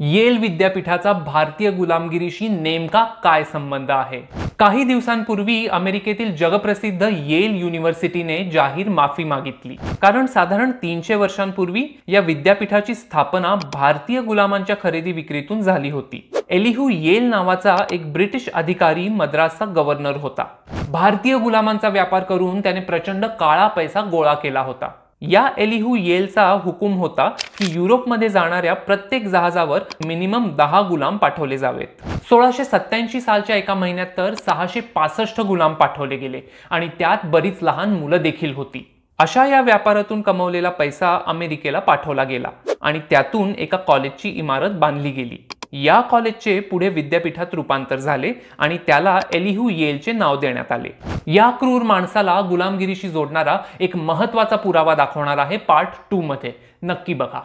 L विद्यापीठाचा भारतीय गुलामगिरीशी नेमका काय संबंध आहे? काही दिवसांपूर्वी अमेरिकेतील जगप्रसिद्ध येल युनिव्हर्सिटीने जाहीर माफी मागितली, कारण साधारण 300 वर्षांपूर्वी या विद्यापीठाची स्थापना भारतीय गुलामांच्या खरेदी विक्रीतून झाली होती. एलिहू येल नावाचा एक ब्रिटिश अधिकारी मद्रासचा गव्हर्नर होता. भारतीय गुलामांचा व्यापार करून त्याने प्रचंड काळा पैसा गोळा केला होता. या एलिहू येलचा हुकूम होता की युरोपमध्ये जाणाऱ्या प्रत्येक जहाजावर मिनिमम 10 गुलाम पाठवले जावेत. 1687 सालच्या एका महिन्यात तर 665 गुलाम पाठवले गेले आणि त्यात बरीच लहान मुलं देखील होती. अशा या व्यापारातून कमवलेला पैसा अमेरिकेला पाठवला गेला आणि त्यातून एका कॉलेजची इमारत बांधली गेली. या कॉलेजचे पुढे विद्यापीठात रूपांतर झाले आणि त्याला एलिहू येलचे नाव देण्यात आले. या क्रूर माणसाला गुलामगिरीशी जोडणारा एक महत्त्वाचा पुरावा दाखवणार आहे पार्ट 2 मध्ये. नक्की बघा.